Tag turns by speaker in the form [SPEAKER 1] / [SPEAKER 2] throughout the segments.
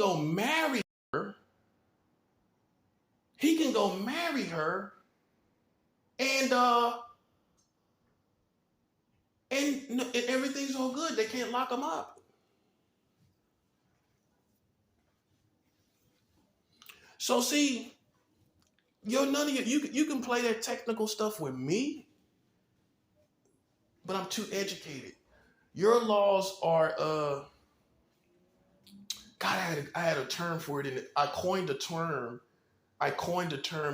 [SPEAKER 1] go marry her. He can go marry her, and everything's all good. They can't lock him up. So see, none of you can play that technical stuff with me, but I'm too educated. Your laws are God, I had a term for it, and I coined the term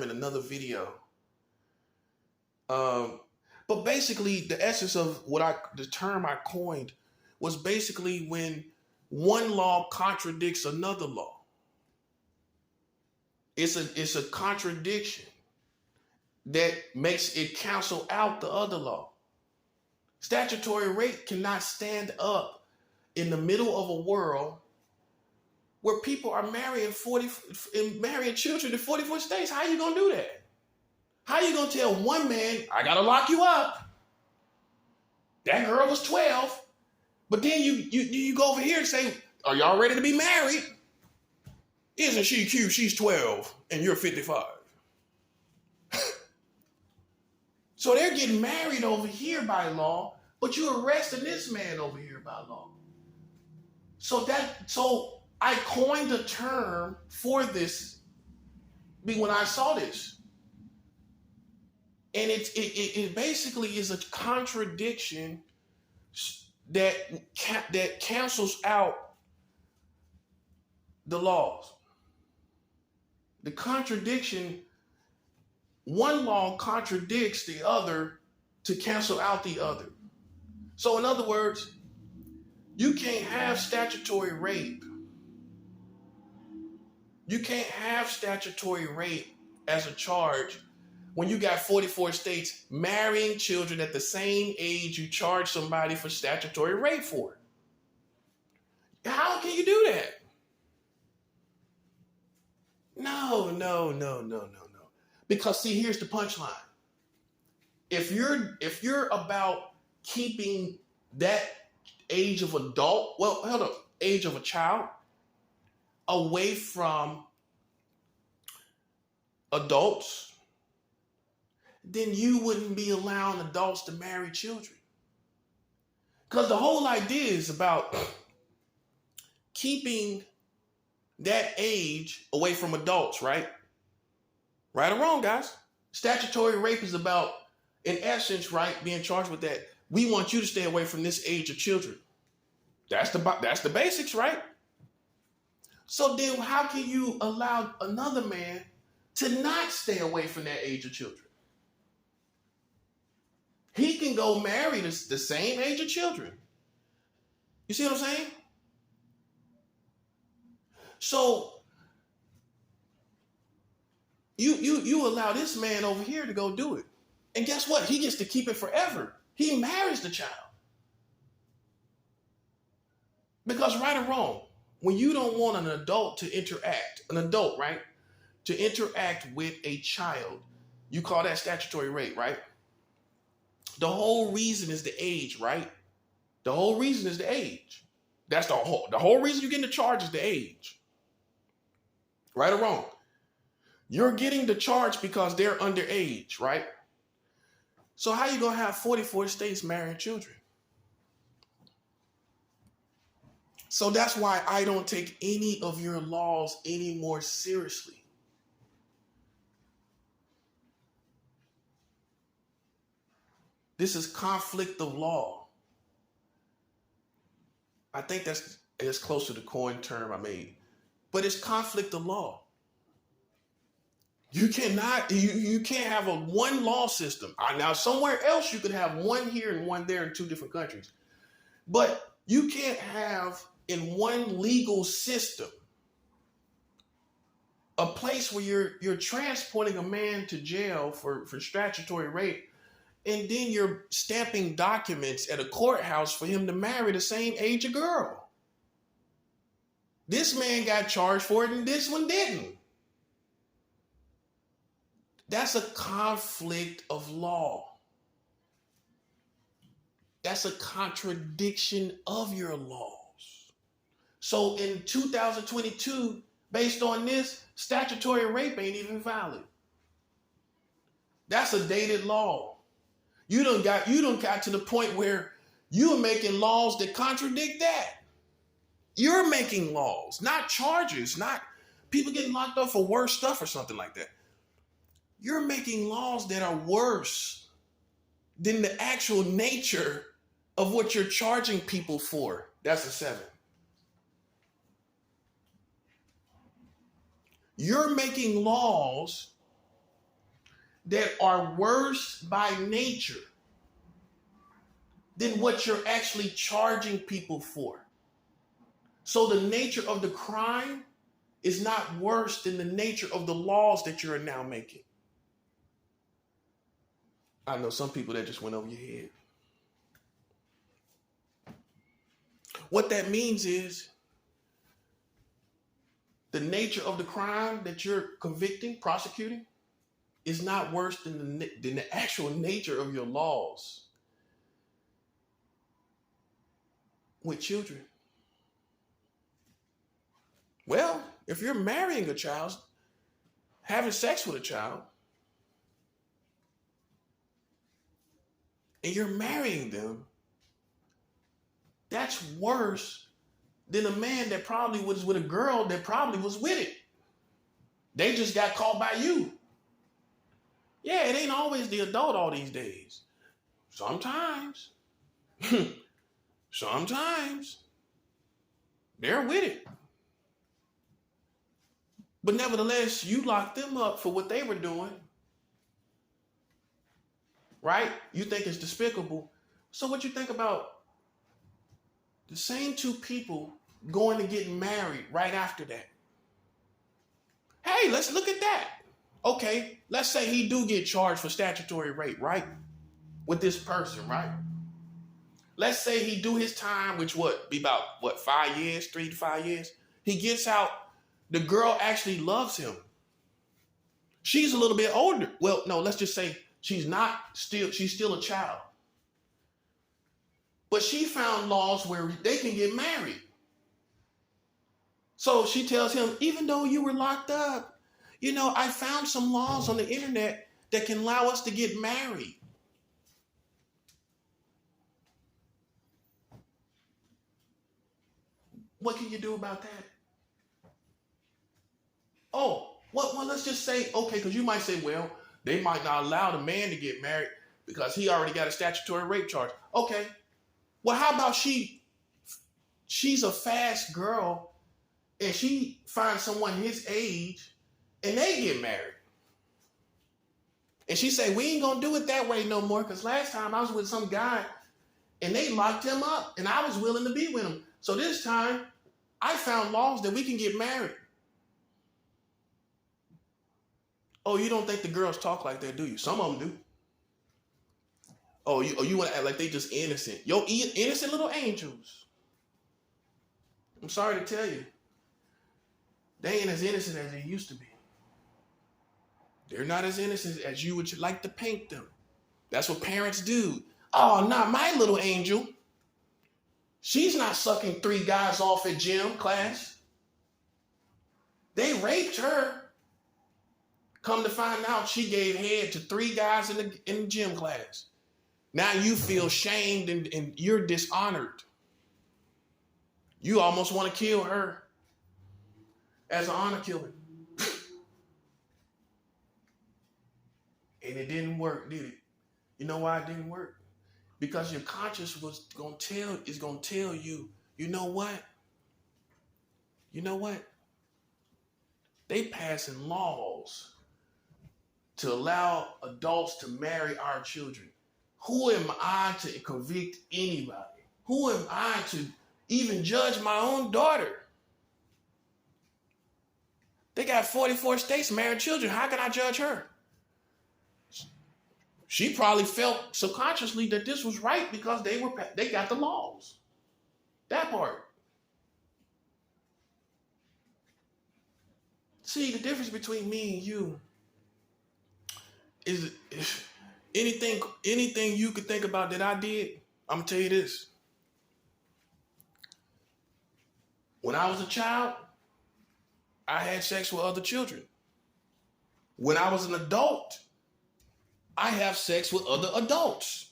[SPEAKER 1] in another video. But basically, the essence of the term I coined was basically when one law contradicts another law. It's a contradiction that makes it cancel out the other law. Statutory rape cannot stand up in the middle of a world where people are marrying children in 44 states. How are you gonna do that? How are you gonna tell one man, I gotta lock you up? That girl was 12, but then you go over here and say, are y'all ready to be married? Isn't she cute? She's 12 and you're 55. So they're getting married over here by law, but you're arresting this man over here by law. So I coined a term for this when I saw this. And it basically is a contradiction that cancels out the laws. The contradiction, one law contradicts the other to cancel out the other. So in other words, you can't have statutory rape. You can't have statutory rape as a charge when you got 44 states marrying children at the same age you charge somebody for statutory rape for. How can you do that? No. Because see, here's the punchline. If you're about keeping that age of age of a child away from adults, then you wouldn't be allowing adults to marry children. Because the whole idea is about keeping that age away from adults, right? Right or wrong, guys? Statutory rape is about, in essence, right, being charged with that. We want you to stay away from this age of children. That's the basics, right? So then how can you allow another man to not stay away from that age of children? He can go marry the same age of children. You see what I'm saying? So you allow this man over here to go do it. And guess what? He gets to keep it forever. He marries the child. Because right or wrong, when you don't want an adult, right, to interact with a child, you call that statutory rape, right? The whole reason is the age, right? The whole reason is the age. That's the whole reason you're getting the charge is the age. Right or wrong? You're getting the charge because they're underage, right? So how you gonna have 44 states marrying children? So that's why I don't take any of your laws any more seriously. This is conflict of law. I think that's close to the coin term I made. But it's conflict of law. You can't have a one law system. Now somewhere else you could have one here and one there in two different countries. But you can't have in one legal system a place where you're transporting a man to jail for statutory rape, and then you're stamping documents at a courthouse for him to marry the same age of girl. This man got charged for it and this one didn't. That's a conflict of law. That's a contradiction of your laws. So in 2022, based on this, statutory rape ain't even valid. That's a dated law. You done got to the point where you're making laws that contradict that. You're making laws, not charges, not people getting locked up for worse stuff or something like that. You're making laws that are worse than the actual nature of what you're charging people for. That's a 7. You're making laws that are worse by nature than what you're actually charging people for. So the nature of the crime is not worse than the nature of the laws that you're now making. I know some people that just went over your head. What that means is the nature of the crime that you're convicting, prosecuting, is not worse than the actual nature of your laws with children. Well, if you're marrying a child, having sex with a child, and you're marrying them, that's worse than a man that probably was with a girl that probably was with it. They just got caught by you. Yeah, it ain't always the adult all these days. Sometimes. Sometimes. They're with it. But nevertheless, you locked them up for what they were doing. Right? You think it's despicable. So what you think about the same 2 people going to get married right after that? Hey, let's look at that. Okay, let's say he do get charged for statutory rape, right? With this person, right? Let's say he do his time, which be about 5 years, 3 to 5 years. He gets out. The girl actually loves him. She's a little bit older. Well, no, let's just say she's still a child. But she found laws where they can get married. So she tells him, even though you were locked up, I found some laws on the internet that can allow us to get married. What can you do about that? Oh, well, let's just say, okay, because you might say, well, they might not allow the man to get married because he already got a statutory rape charge. Okay. Well, how about she's a fast girl and she finds someone his age and they get married. And she say, we ain't going to do it that way no more because last time I was with some guy and they locked him up and I was willing to be with him. So this time I found laws that we can get married. Oh, you don't think the girls talk like that, do you? Some of them do. Oh, you want to act like they just innocent. Yo, innocent little angels. I'm sorry to tell you. They ain't as innocent as they used to be. They're not as innocent as you would like to paint them. That's what parents do. Oh, not my little angel. She's not sucking 3 guys off at gym class. They raped her. Come to find out, she gave head to 3 guys in the gym class. Now you feel shamed and you're dishonored. You almost want to kill her as an honor killing. And it didn't work, did it? You know why it didn't work? Because your conscience is gonna tell you, you know what? You know what? They passing laws to allow adults to marry our children. Who am I to convict anybody? Who am I to even judge my own daughter? They got 44 states married children. How can I judge her? She probably felt subconsciously that this was right because they got the laws. That part. See, the difference between me and you is anything you could think about that I did, I'm gonna tell you this. When I was a child, I had sex with other children. When I was an adult, I have sex with other adults.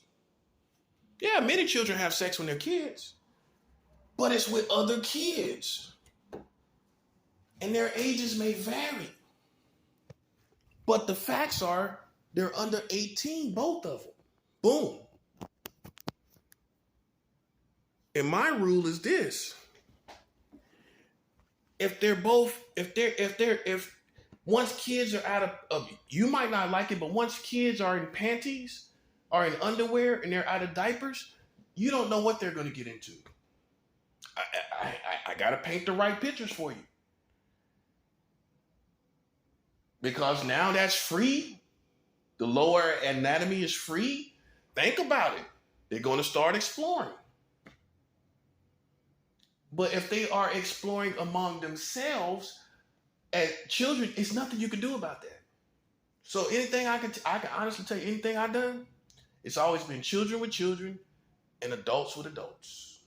[SPEAKER 1] Yeah, many children have sex when they're kids, but it's with other kids. And their ages may vary. But the facts are they're under 18, both of them. Boom. And my rule is this. If once kids are out of, you might not like it, but once kids are in panties, are in underwear, and they're out of diapers, you don't know what they're going to get into. I got to paint the right pictures for you. Because now that's free. The lower anatomy is free. Think about it. They're going to start exploring. But if they are exploring among themselves as children, it's nothing you can do about that. So anything I can honestly tell you, anything I've done, it's always been children with children and adults with adults.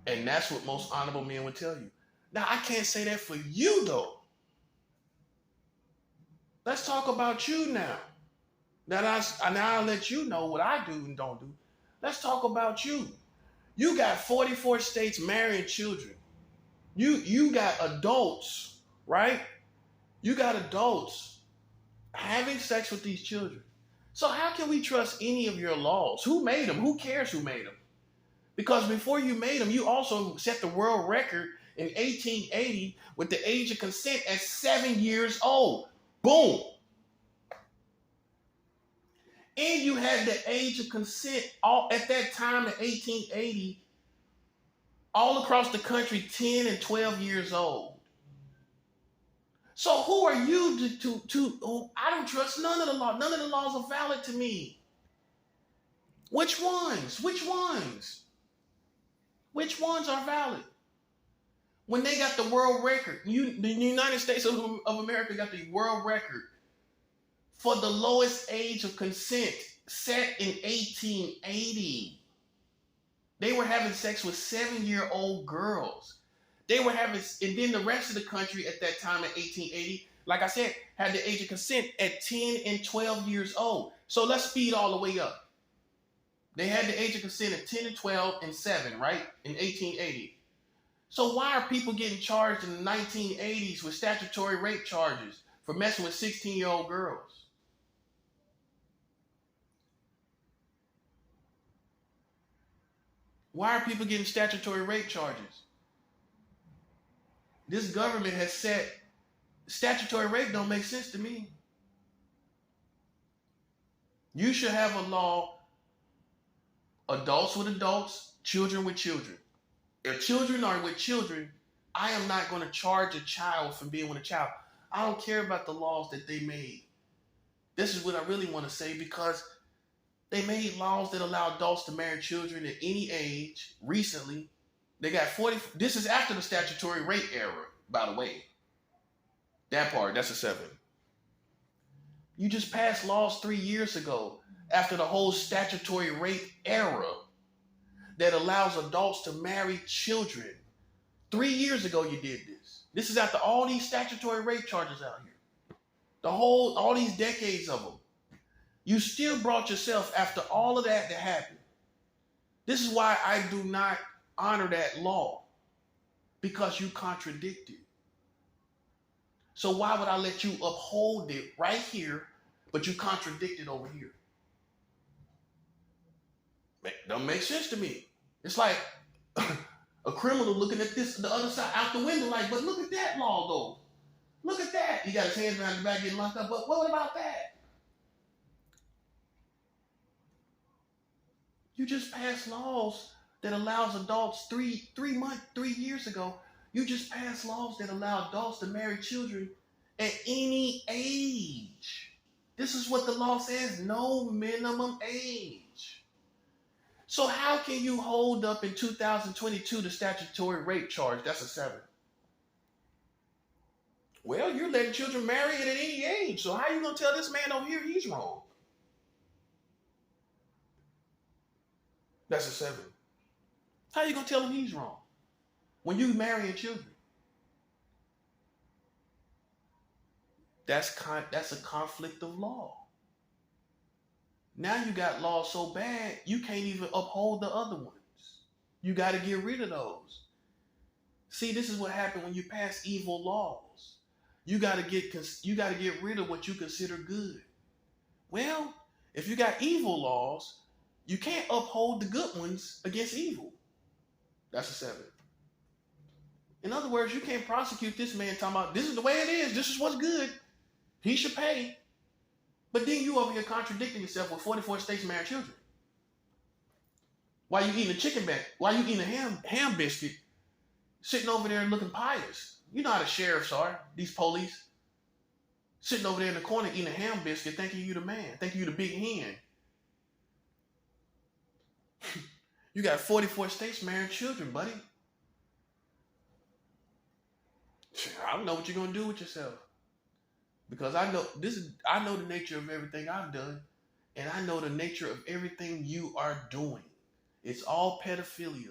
[SPEAKER 1] And that's what most honorable men would tell you. Now, I can't say that for you, though. Let's talk about you now. Now I'll let you know what I do and don't do. Let's talk about you. You got 44 states marrying children. You got adults, right? You got adults having sex with these children. So how can we trust any of your laws? Who made them? Who cares who made them? Because before you made them, you also set the world record in 1880 with the age of consent at 7 years old. Boom. And you had the age of consent all at that time in 1880, all across the country, 10 and 12 years old. So who are you to I don't trust none of the laws. None of the laws are valid to me. Which ones? Which ones? Which ones are valid? When they got the world record, the United States of America got the world record for the lowest age of consent set in 1880. They were having sex with 7-year-old girls. They were having, and then the rest of the country at that time in 1880, like I said, had the age of consent at 10 and 12 years old. So let's speed all the way up. They had the age of consent at 10 and 12 and 7, right? In 1880. So why are people getting charged in the 1980s with statutory rape charges for messing with 16-year-old girls? Why are people getting statutory rape charges? This government has said statutory rape don't make sense to me. You should have a law, adults with adults, children with children. If children are with children, I am not going to charge a child for being with a child. I don't care about the laws that they made. This is what I really want to say, because they made laws that allow adults to marry children at any age recently. They got 40. This is after the statutory rape era, by the way. That part, that's a 7. You just passed laws 3 years ago after the whole statutory rape era that allows adults to marry children. 3 years ago you did this. This is after all these statutory rape charges out here. All these decades of them. You still brought yourself after all of that happened. This is why I do not honor that law, because you contradict it. So why would I let you uphold it right here, but you contradict it over here? Don't make sense to me. It's like a criminal looking at this, the other side out the window, like, but look at that law though. Look at that. He got his hands behind his back getting locked up, but what about that? You just passed laws that allows adults 3 years ago. You just passed laws that allow adults to marry children at any age. This is what the law says, no minimum age. So how can you hold up in 2022 the statutory rape charge? That's a 7. Well, you're letting children marry at any age. So how are you going to tell this man over here he's wrong? That's a 7. How are you going to tell him he's wrong? When you marrying children, that's a conflict of law. Now you got laws so bad you can't even uphold the other ones. You got to get rid of those. See, this is what happened when you pass evil laws. You got to get rid of what you consider good. Well, if you got evil laws, you can't uphold the good ones against evil. That's a 7. In other words, you can't prosecute this man talking about this is the way it is. This is what's good. He should pay. But then you over here contradicting yourself with 44 states married children. While you eating a chicken back, while you eating a ham biscuit, sitting over there looking pious. You know how the sheriffs are, these police. Sitting over there in the corner eating a ham biscuit, thinking you the man, thinking you the big hen. You got 44 states married children, buddy. I don't know what you're gonna do with yourself. Because I know the nature of everything I've done, and I know the nature of everything you are doing. It's all pedophilia.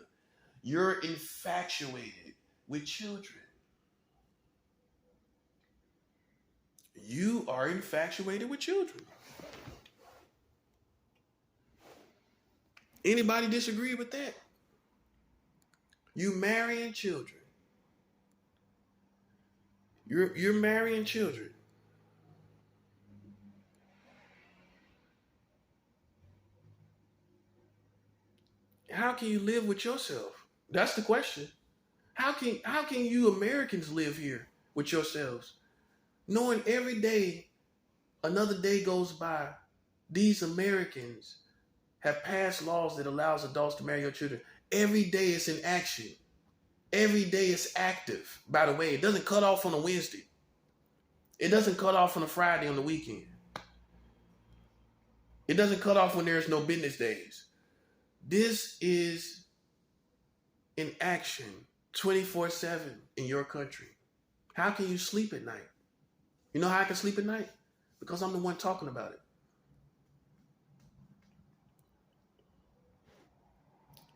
[SPEAKER 1] You're infatuated with children. You are infatuated with children. Anybody disagree with that? You marrying children. You're marrying children. How can you live with yourself? That's the question. How can you Americans live here with yourselves? Knowing every day, another day goes by, these Americans have passed laws that allows adults to marry your children. Every day it's in action. Every day it's active. By the way, it doesn't cut off on a Wednesday. It doesn't cut off on a Friday on the weekend. It doesn't cut off when there's no business days. This is in action 24/7 in your country. How can you sleep at night? You know how I can sleep at night? Because I'm the one talking about it.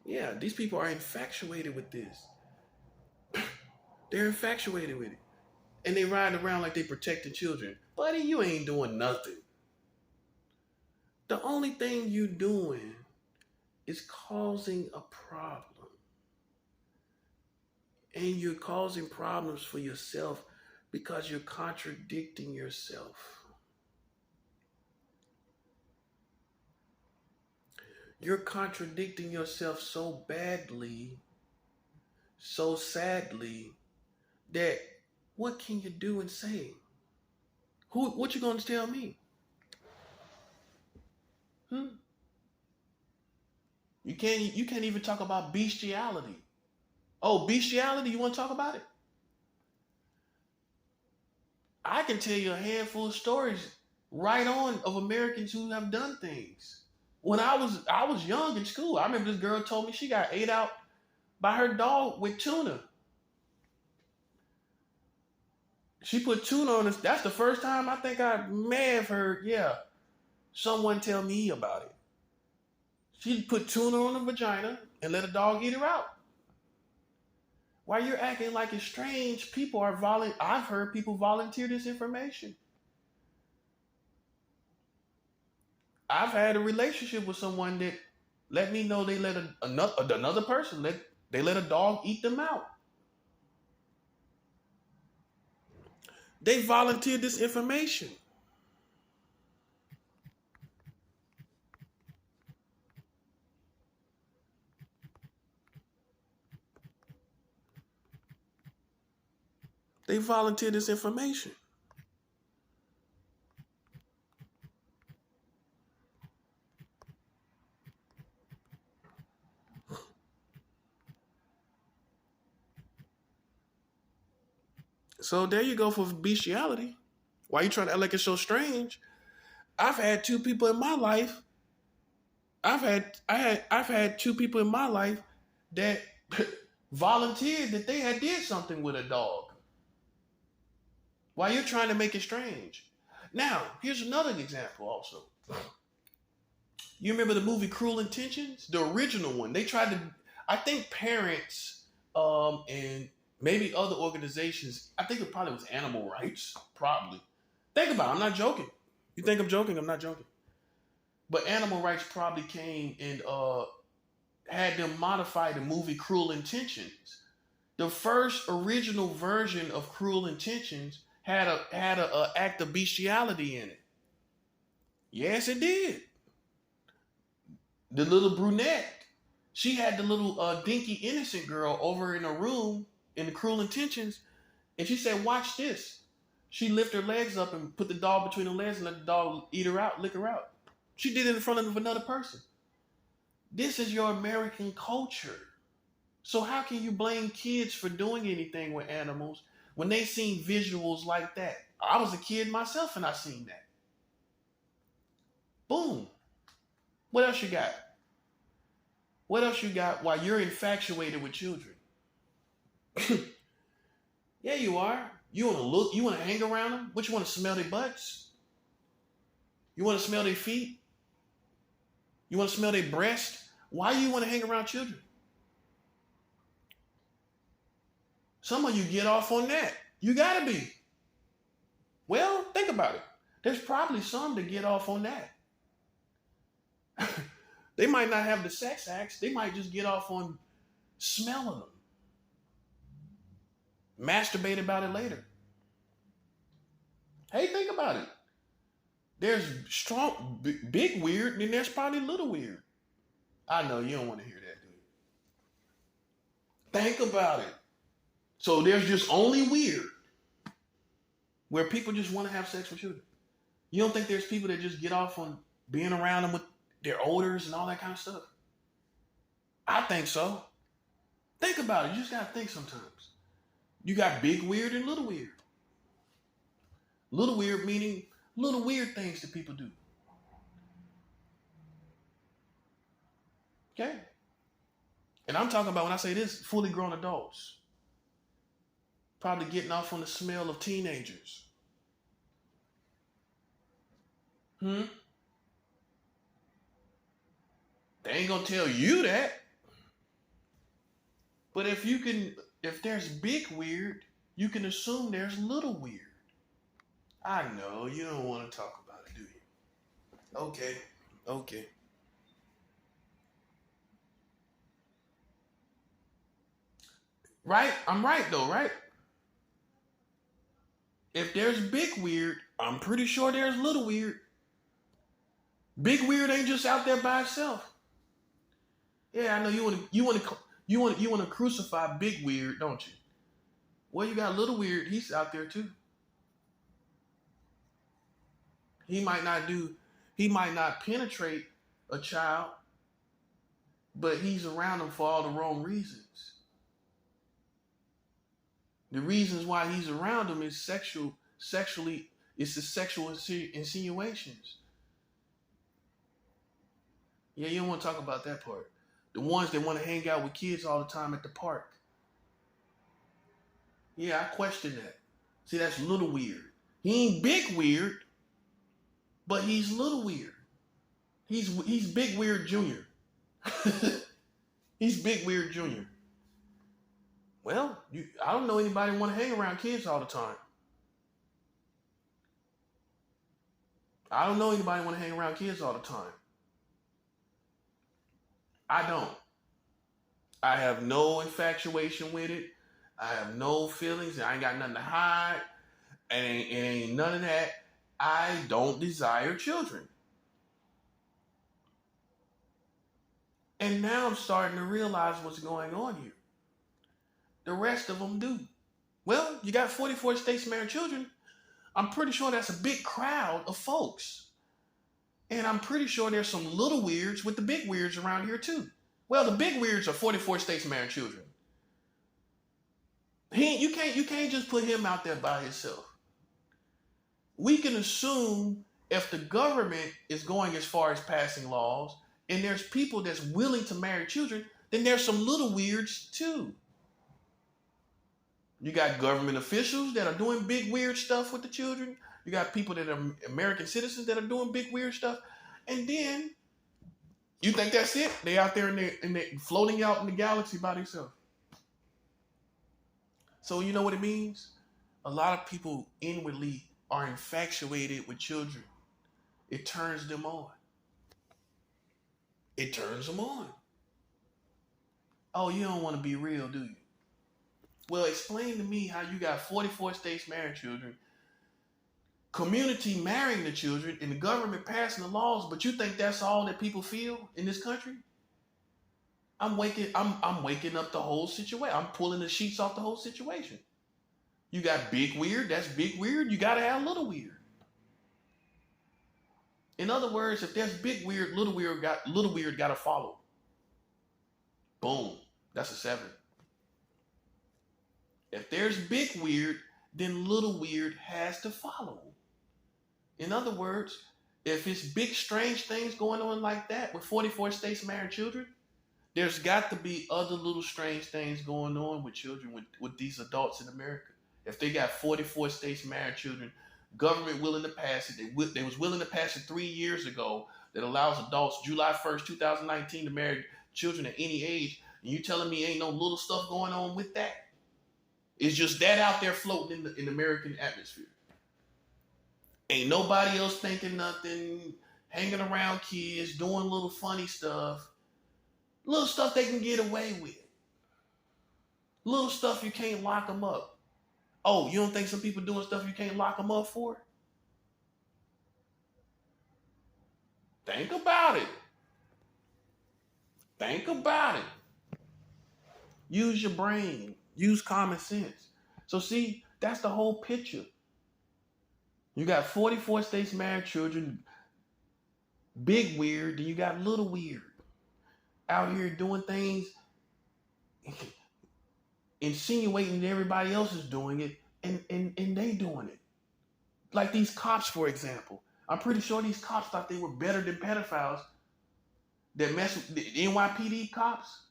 [SPEAKER 1] Yeah, these people are infatuated with this. They're infatuated with it. And they ride around like they protecting children. Buddy, you ain't doing nothing. The only thing you doing is causing a problem. And you're causing problems for yourself because you're contradicting yourself. You're contradicting yourself so badly, so sadly, that what can you do and say? What you gonna tell me? You can't even talk about bestiality. Oh, bestiality, you want to talk about it? I can tell you a handful of stories right on of Americans who have done things. When I was young in school, I remember this girl told me she got ate out by her dog with tuna. She put tuna on us. That's the first time I think I may have heard, someone tell me about it. She put tuna on her vagina and let a dog eat her out. Why you're acting like it's strange? I've heard people volunteer this information. I've had a relationship with someone that let me know they let another person they let a dog eat them out. They volunteered this information. They volunteered this information. So there you go for bestiality. Why you trying to act like it's so strange? I've had two people in my life. I've had two people in my life that volunteered that they had did something with a dog. Why you're trying to make it strange? Now, here's another example also. You remember the movie Cruel Intentions? The original one. I think parents and maybe other organizations. I think it probably was animal rights, probably. Think about it. I'm not joking. You think I'm joking? I'm not joking. But animal rights probably came and had them modify the movie Cruel Intentions. The first original version of Cruel Intentions had a act of bestiality in it. Yes, it did. The little brunette, she had the little dinky innocent girl over in a room in the Cruel Intentions, and she said, "Watch this." She lifted her legs up and put the dog between her legs and let the dog eat her out, lick her out. She did it in front of another person. This is your American culture. So how can you blame kids for doing anything with animals when they seen visuals like that? I was a kid myself and I seen that. Boom. What else you got? What else you got while you're infatuated with children? Yeah, you are. You want to look, you want to hang around them? What, you want to smell their butts? You want to smell their feet? You want to smell their breast? Why do you want to hang around children? Some of you get off on that. You gotta be. Well, think about it. There's probably some that get off on that. They might not have the sex acts. They might just get off on smelling them. Masturbate about it later. Hey, think about it. There's strong, big weird, and then there's probably little weird. I know you don't want to hear that, do you? Think about it. So there's just only weird, where people just want to have sex with children. You don't think there's people that just get off on being around them with their odors and all that kind of stuff? I think so. Think about it. You just got to think sometimes. You got big weird and little weird. Little weird meaning little weird things that people do. Okay? And I'm talking about, when I say this, fully grown adults. Probably getting off on the smell of teenagers. They ain't gonna tell you that. But if there's big weird, you can assume there's little weird. I know, you don't want to talk about it, do you? Okay. Right? I'm right though, right? If there's big weird, I'm pretty sure there's little weird. Big weird ain't just out there by itself. Yeah, I know you want to crucify big weird, don't you? Well, you got little weird. He's out there too. He might not penetrate a child, but he's around them for all the wrong reasons. The reasons why he's around them is sexually, it's the sexual insinuations. Yeah, you don't want to talk about that part. The ones that want to hang out with kids all the time at the park. Yeah, I question that. See, that's little weird. He ain't big weird, but he's little weird. He's big weird junior. He's big weird junior. Well, I don't know anybody want to hang around kids all the time. I don't know anybody want to hang around kids all the time. I don't. I have no infatuation with it. I have no feelings. I ain't got nothing to hide. It ain't none of that. I don't desire children. And now I'm starting to realize what's going on here. The rest of them do. Well, you got 44 states married children. I'm pretty sure that's a big crowd of folks. And I'm pretty sure there's some little weirds with the big weirds around here too. Well, the big weirds are 44 states married children. You can't just put him out there by himself. We can assume if the government is going as far as passing laws and there's people that's willing to marry children, then there's some little weirds too. You got government officials that are doing big weird stuff with the children. You got people that are American citizens that are doing big weird stuff. And then you think that's it? They out there and they floating out in the galaxy by themselves. So you know what it means? A lot of people inwardly are infatuated with children. It turns them on. It turns them on. Oh, you don't want to be real, do you? Well, explain to me how you got 44 states marrying children, community marrying the children, and the government passing the laws, but you think that's all that people feel in this country? I'm waking up the whole situation. I'm pulling the sheets off the whole situation. You got big weird, that's big weird. You gotta have little weird. In other words, if there's big weird, little weird gotta follow. Boom. That's a 7. If there's big weird, then little weird has to follow. In other words, if it's big strange things going on like that with 44 states marrying children, there's got to be other little strange things going on with children, with these adults in America. If they got 44 states marrying children, government willing to pass it, they was willing to pass it 3 years ago that allows adults July 1st, 2019 to marry children at any age, and you telling me ain't no little stuff going on with that? It's just that out there floating in the American atmosphere. Ain't nobody else thinking nothing, hanging around kids, doing little funny stuff. Little stuff they can get away with. Little stuff you can't lock them up. Oh, you don't think some people doing stuff you can't lock them up for? Think about it. Think about it. Use your brain. Use common sense. So see, that's the whole picture. You got 44 states married children, big weird, then you got little weird. Out here doing things, insinuating that everybody else is doing it, and they doing it. Like these cops, for example. I'm pretty sure these cops thought they were better than pedophiles that mess with the NYPD cops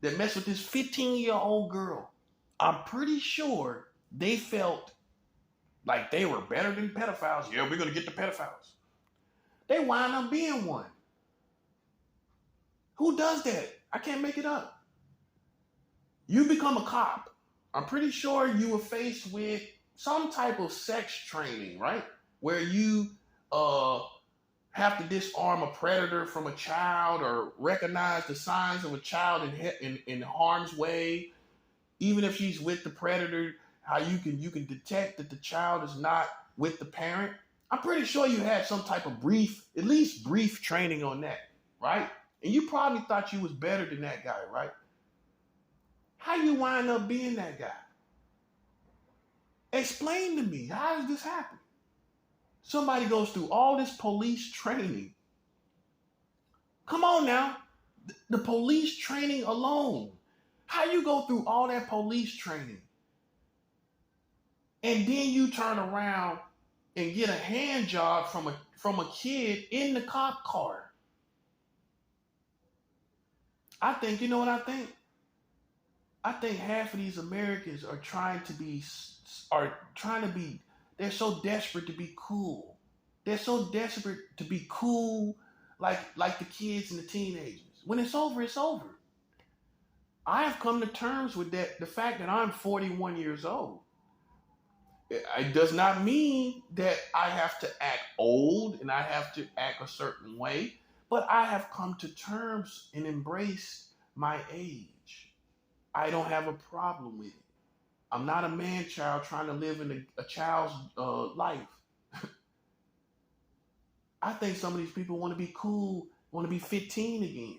[SPEAKER 1] that mess with this 15-year-old girl. I'm pretty sure they felt like they were better than pedophiles. Yeah, we're going to get the pedophiles. They wind up being one. Who does that? I can't make it up. You become a cop. I'm pretty sure you were faced with some type of sex training, right? Where you have to disarm a predator from a child or recognize the signs of a child in harm's way. Even if she's with the predator, how you can detect that the child is not with the parent. I'm pretty sure you had some type of at least brief training on that, right? And you probably thought you was better than that guy, right? How you wind up being that guy? Explain to me, how does this happen? Somebody goes through all this police training. Come on now, the police training alone. How you go through all that police training and then you turn around and get a hand job from a kid in the cop car? I think, you know what I think? I think half of these Americans are they're so desperate to be cool. They're so desperate to be cool like the kids and the teenagers. When it's over, it's over. I have come to terms with that, the fact that I'm 41 years old. It does not mean that I have to act old and I have to act a certain way, but I have come to terms and embraced my age. I don't have a problem with it. I'm not a man-child trying to live in a child's life. I think some of these people want to be cool, want to be 15 again.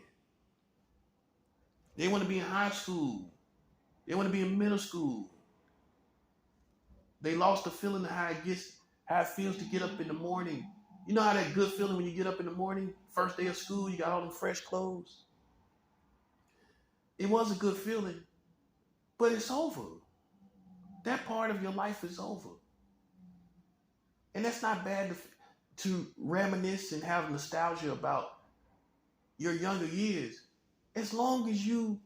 [SPEAKER 1] They want to be in high school. They want to be in middle school. They lost the feeling of how it feels to get up in the morning. You know how that good feeling when you get up in the morning, first day of school, you got all them fresh clothes? It was a good feeling, but it's over. That part of your life is over. And that's not bad to reminisce and have nostalgia about your younger years, as long as you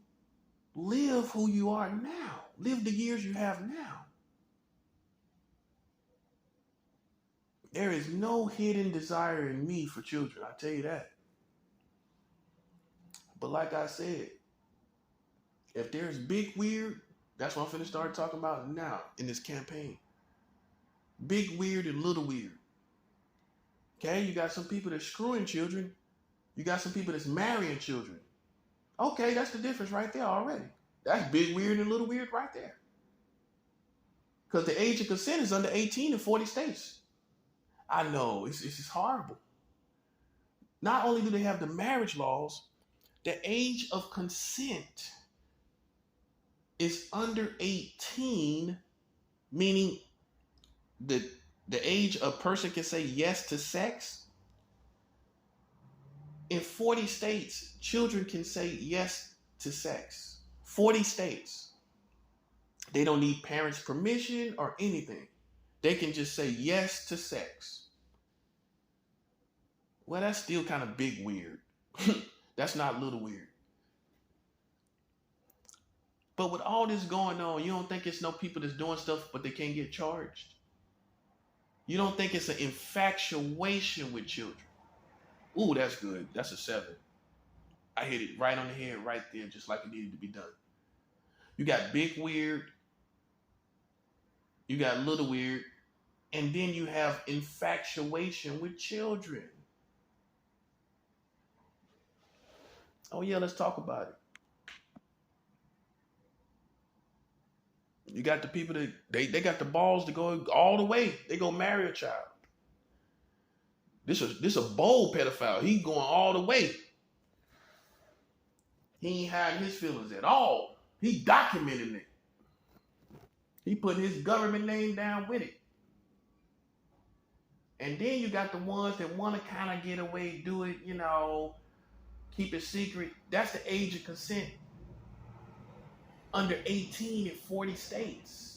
[SPEAKER 1] live who you are now. Live the years you have now. There is no hidden desire in me for children, I tell you that. But like I said, if there's big weird, That's what I'm finna start talking about now in this campaign. Big weird and little weird. Okay, you got some people that's screwing children. You got some people that's marrying children. Okay, that's the difference right there already. That's big weird and little weird right there. Because the age of consent is under 18 in 40 states. I know, it's just horrible. Not only do they have the marriage laws, the age of consent is under 18, meaning the age a person can say yes to sex. In 40 states, children can say yes to sex. 40 states. They don't need parents' permission or anything. They can just say yes to sex. Well, that's still kind of big weird. That's not little weird. But with all this going on, you don't think it's no people that's doing stuff but they can't get charged? You don't think it's an infatuation with children? Ooh, that's good. That's a 7. I hit it right on the head right there, just like it needed to be done. You got big weird, you got little weird, and then you have infatuation with children. Oh yeah, let's talk about it. You got the people that they got the balls to go all the way. They go marry a child. This a bold pedophile. He going all the way. He ain't hiding his feelings at all. He documenting it. He put his government name down with it. And then you got the ones that want to kind of get away, do it, keep it secret. That's the age of consent. Under 18 in 40 states.